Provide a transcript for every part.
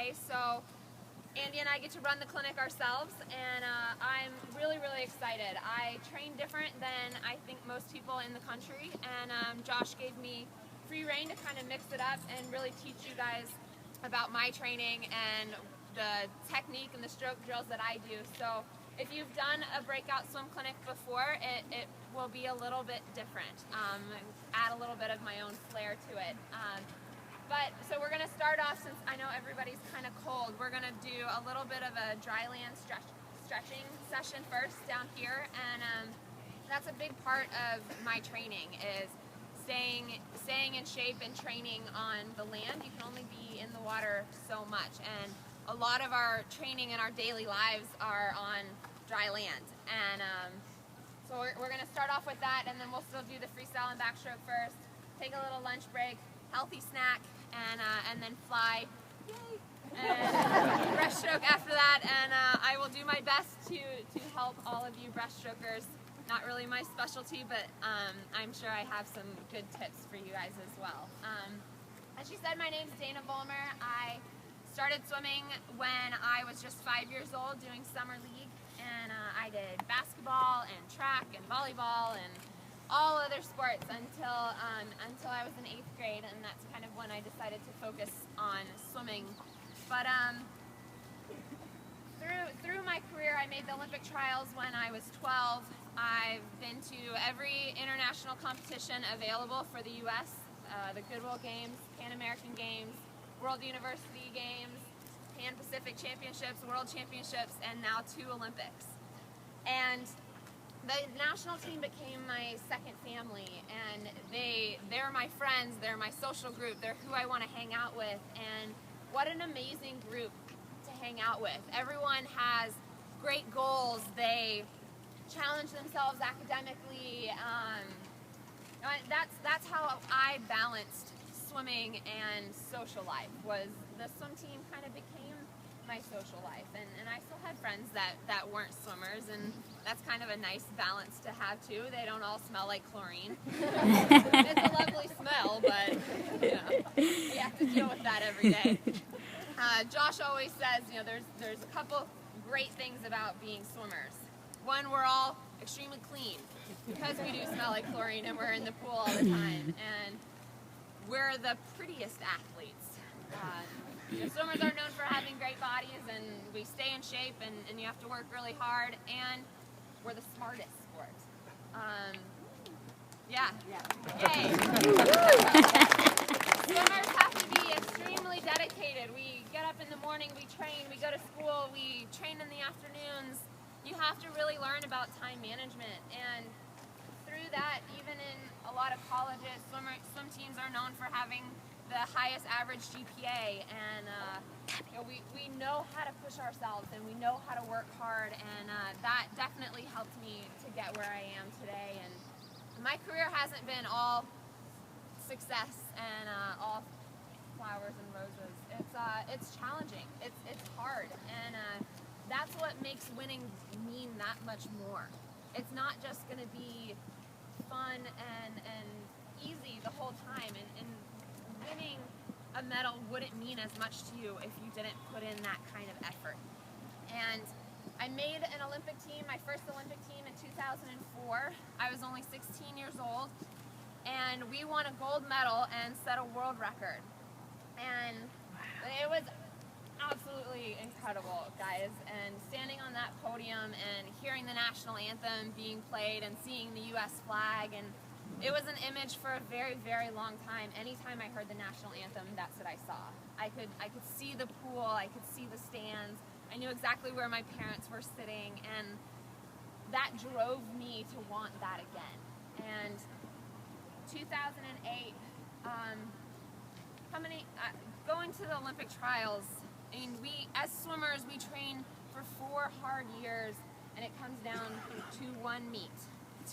today. So Andy and I get to run the clinic ourselves, and I'm really, really excited. I train different than I think most people in the country, and Josh gave me free rein to kind of mix it up and really teach you guys about my training and the technique and the stroke drills that I do. So if you've done a Breakout swim clinic before, it will be a little bit different. Add a little bit of my own flair to it. So we're going to start off, since I know everybody's kind of cold, we're going to do a little bit of a dry land stretching session first down here, and that's a big part of my training, is staying in shape and training on the land. You can only be in the water so much, and a lot of our training in our daily lives are on dry land. And so we're going to start off with that, and then we'll still do the freestyle and backstroke first, take a little lunch break, healthy snack, and then fly, yay, and breaststroke after that. And I will do my best to help all of you breaststrokers. Not really my specialty, but I'm sure I have some good tips for you guys as well. As she said, my name's Dana Vollmer. I started swimming when I was just 5 years old, doing summer league, and I did basketball and track and volleyball and all other sports until I was in 8th grade, and that's kind of when I decided to focus on swimming. But through my career, I made the Olympic trials when I was 12. I've been to every international competition available for the U.S., the Goodwill Games, Pan American Games, World University Games, Pan Pacific Championships, World Championships, and now 2 Olympics. And the national team became my second family, and they're my friends, they're my social group, they're who I want to hang out with, and what an amazing group to hang out with. Everyone has great goals, they challenge themselves academically. That's how I balanced swimming and social life, was the swim team kind of became my social life, and I still had friends that weren't swimmers, and that's kind of a nice balance to have too. They don't all smell like chlorine. It's a lovely smell, but you have to deal with that every day. Josh always says, there's a couple great things about being swimmers. One, we're all extremely clean because we do smell like chlorine and we're in the pool all the time, and we're the prettiest athletes. Swimmers are known for having great bodies, and we stay in shape, and you have to work really hard, and we're the smartest sport. Yay! Swimmers have to be extremely dedicated. We get up in the morning, we train, we go to school, we train in the afternoons. You have to really learn about time management, and through that, even in a lot of colleges, swim teams are known for having the highest average GPA, and we know how to push ourselves, and we know how to work hard, and that definitely helped me to get where I am today. And my career hasn't been all success and all flowers and roses. It's challenging. It's hard, and that's what makes winning mean that much more. It's not just going to be fun and easy the whole time, and winning a medal wouldn't mean as much to you if you didn't put in that kind of effort. And I made an Olympic team, my first Olympic team, in 2004. I was only 16 years old, and we won a gold medal and set a world record. And it was absolutely incredible, guys. And standing on that podium and hearing the national anthem being played and seeing the U.S. flag, and it was an image for a very, very long time. Anytime I heard the national anthem, that's what I saw. I could see the pool, I could see the stands, I knew exactly where my parents were sitting, and that drove me to want that again. And 2008, going to the Olympic trials, I mean, we, as swimmers, we train for 4 hard years, and it comes down to one meet,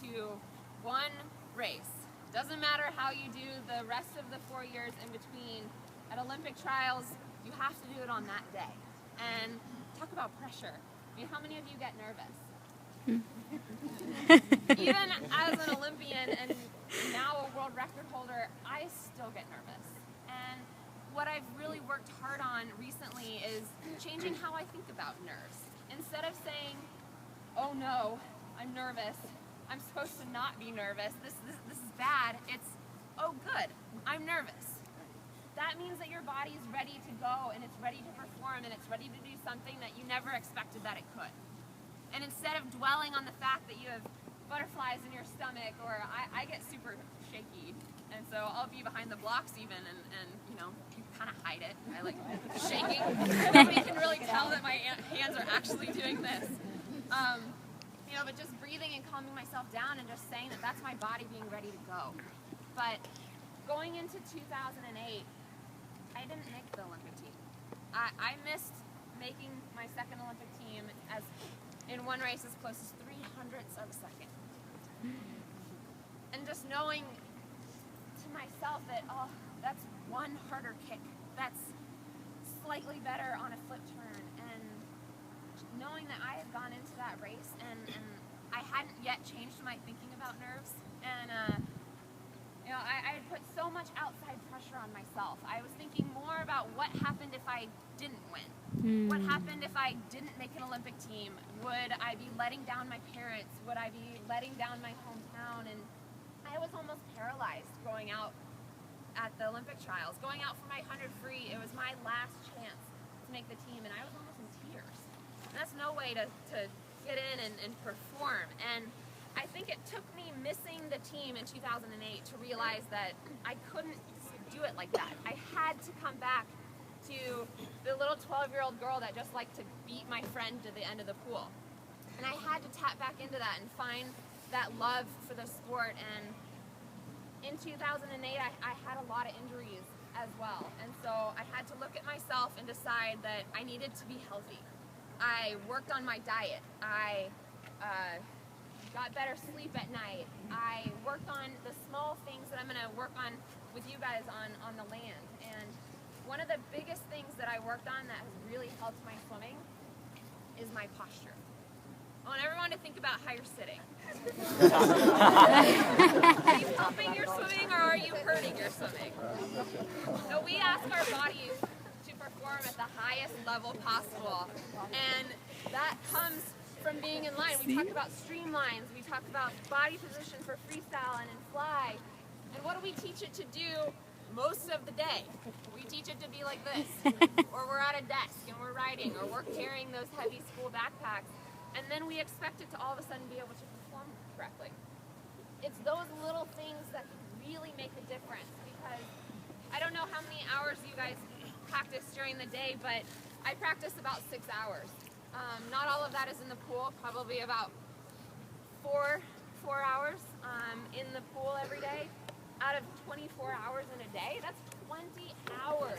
to one race. Doesn't matter how you do the rest of the 4 years in between. At Olympic trials, you have to do it on that day. And talk about pressure. I mean, how many of you get nervous? Even as an Olympian and now a world record holder, I still get nervous. And what I've really worked hard on recently changing how I think about nerves. Instead of saying, oh no, I'm nervous, I'm supposed to not be nervous, this is bad, it's, oh good, I'm nervous. That means that your body is ready to go, and it's ready to perform, and it's ready to do something that you never expected that it could. And instead of dwelling on the fact that you have butterflies in your stomach, or I get super shaky, and so I'll be behind the blocks even, and you know, you kind of hide it. I like shaking. Nobody can really tell that my hands are actually doing this. You know, but just breathing and calming myself down and just saying that that's my body being ready to go. But going into 2008, I didn't make the Olympic team. I missed making my second Olympic team as in one race as close as 300ths of a second. And just knowing to myself that, oh, that's one harder kick. That's slightly better on a flip turn. And knowing that I had gone into that race and I hadn't yet changed my thinking about nerves. And you know, I had put so much outside pressure on myself. I was thinking more about what happened if I didn't win. What happened if I didn't make an Olympic team? Would I be letting down my parents? Would I be letting down my hometown? And I was almost paralyzed going out at the Olympic trials. Going out for my 100 free, it was my last chance to make the team, and I was almost in tears. And that's no way to get in and perform. And I think it took me missing the team in 2008 to realize that I couldn't do it like that. I had to come back to the little 12-year-old girl that just liked to beat my friend to the end of the pool. And I had to tap back into that and find that love for the sport. And in 2008, I had a lot of injuries as well. And so I had to look at myself and decide that I needed to be healthy. I worked on my diet. I got better sleep at night. I worked on the small things that I'm going to work on with you guys on the land. And one of the biggest things that I worked on that has really helped my swimming is my posture. I want everyone to think about how you're sitting. Are you helping your swimming, or are you hurting your swimming? So we ask our bodies to perform at the highest level possible, and that comes from being in line. We talk about streamlines, we talk about body position for freestyle and in fly. And what do we teach it to do most of the day? We teach it to be like this, or we're at a desk and we're writing, or we're carrying those heavy school backpacks, and then we expect it to all of a sudden be able to perform correctly. It's those little things that can really make a difference, because I don't know how many hours you guys practice during the day, but I practice about 6 hours. Not all of that is in the pool, probably about four hours in the pool every day. Out of 24 hours in a day, that's 20 hours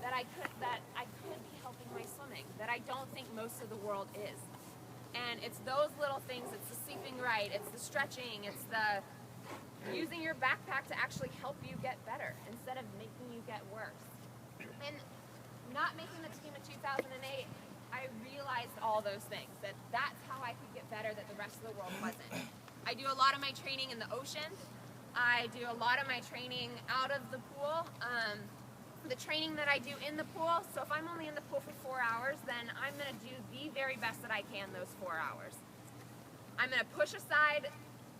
that I could be helping my swimming, that I don't think most of the world is. And it's those little things, it's the sleeping right, it's the stretching, it's the using your backpack to actually help you get better instead of making you get worse. And not making the team in 2008, I realized all those things, that's how I could get better, that the rest of the world wasn't. I do a lot of my training in the ocean. I do a lot of my training out of the pool. The training that I do in the pool, so if I'm only in the pool for 4 hours, then I'm going to do the very best that I can those 4 hours. I'm going to push aside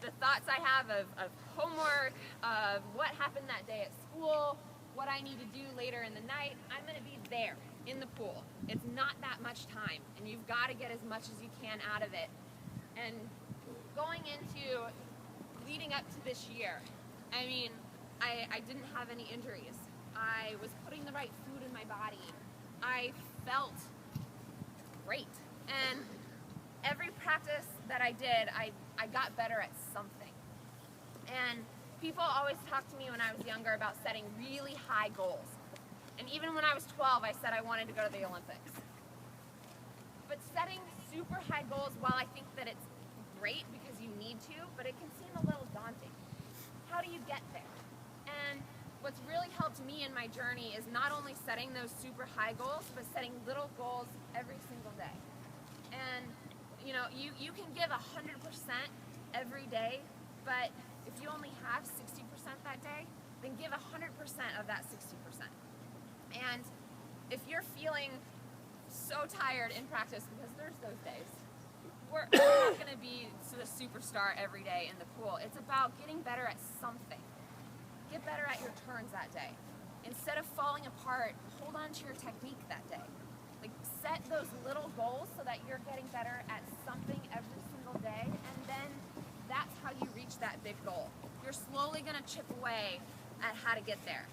the thoughts I have of homework, of what happened that day at school, what I need to do later in the night. I'm going to be there in the pool. It's not that much time, and you've got to get as much as you can out of it. And going into leading up to this year, I mean, I didn't have any injuries. I was putting the right food in my body. I felt great. And every practice that I did, I got better at something. And people always talked to me when I was younger about setting really high goals. And even when I was 12, I said I wanted to go to the Olympics. But setting super high goals, while I think that it's great because you need to, but it can seem a little daunting. How do you get there? And what's really helped me in my journey is not only setting those super high goals, but setting little goals every single day. And you know, you can give 100% every day, but if you only have 60% that day, then give 100% of that 60%. And if you're feeling so tired in practice because there's those days. We're not going to be the superstar every day in the pool. It's about getting better at something. Get better at your turns that day. Instead of falling apart, hold on to your technique that day. Like, set those little goals so that you're getting better at something every single day, and then that's how you reach that big goal. You're slowly going to chip away at how to get there.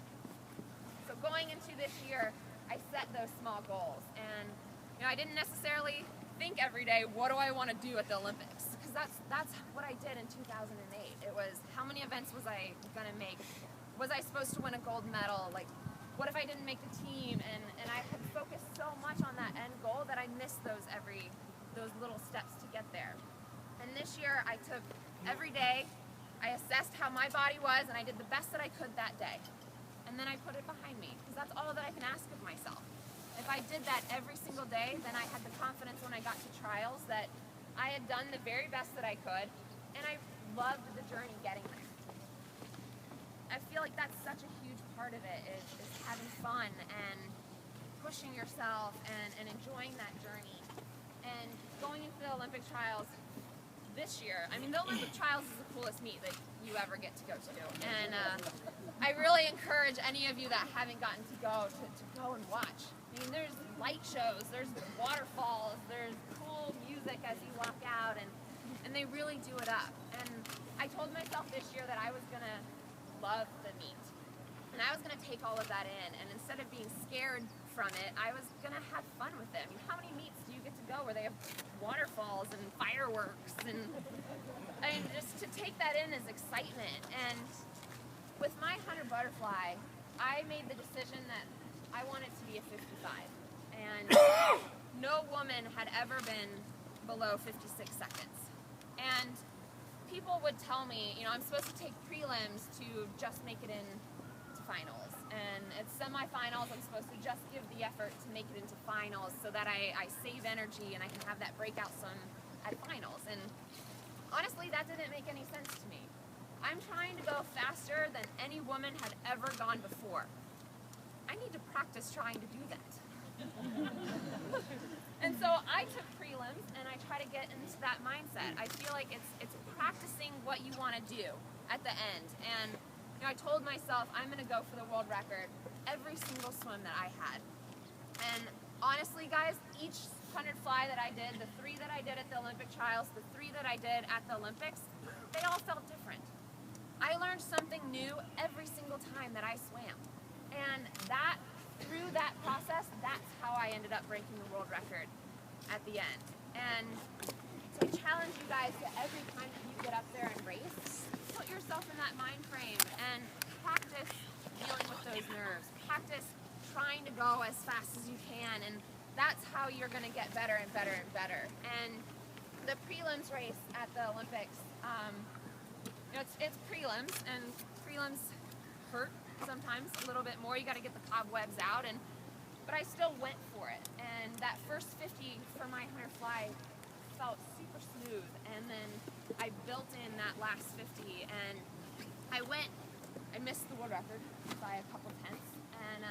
So going into this year, I set those small goals, and I didn't necessarily think every day, what do I want to do at the Olympics? Because that's what I did in 2008. It was, how many events was I going to make? Was I supposed to win a gold medal? Like, what if I didn't make the team? And I had focused so much on that end goal that I missed those little steps to get there. And this year, I took every day, I assessed how my body was, and I did the best that I could that day. And then I put it behind me, because that's all that I can ask of myself. If I did that every single day, then I had the confidence when I got to trials that I had done the very best that I could, and I loved the journey getting there. I feel like that's such a huge part of it, is having fun and pushing yourself and enjoying that journey. And going into the Olympic trials this year, I mean, the Olympic trials is the coolest meet that you ever get to go to. And I really encourage any of you that haven't gotten to go and watch. I mean, there's light shows, there's waterfalls, there's cool music as you walk out, and they really do it up. And I told myself this year that I was going to love the meet. And I was going to take all of that in, and instead of being scared from it, I was going to have fun with it. I mean, how many meets do you get to go where they have waterfalls and fireworks? And I mean, just to take that in is excitement. And with my 100 butterfly, I made the decision that I wanted to be a 55. And no woman had ever been below 56 seconds. And people would tell me, I'm supposed to take prelims to just make it in to finals. And at semifinals, I'm supposed to just give the effort to make it into finals so that I save energy and I can have that breakout swim at finals. And honestly, that didn't make any sense to me. I'm trying to go faster than any woman had ever gone before. I need to practice trying to do that. And so I took prelims and I try to get into that mindset. I feel like it's practicing what you want to do at the end. And I told myself I'm going to go for the world record every single swim that I had. And honestly, guys, each 100 fly that I did, the 3 that I did at the Olympic trials, the 3 that I did at the Olympics, they all felt different. I learned something new every single time that I swam. And through that process, that's how I ended up breaking the world record at the end. And so I challenge you guys to every time that you get up there and race, put yourself in that mind frame and practice dealing with those nerves. Practice trying to go as fast as you can, and that's how you're going to get better and better and better. And the prelims race at the Olympics, it's prelims, and prelims hurt sometimes a little bit more. You got to get the cobwebs out, but I still went for it. And that first 50 for my 100 fly felt super smooth, and then I built in that last 50, and I missed the world record by a couple tenths, and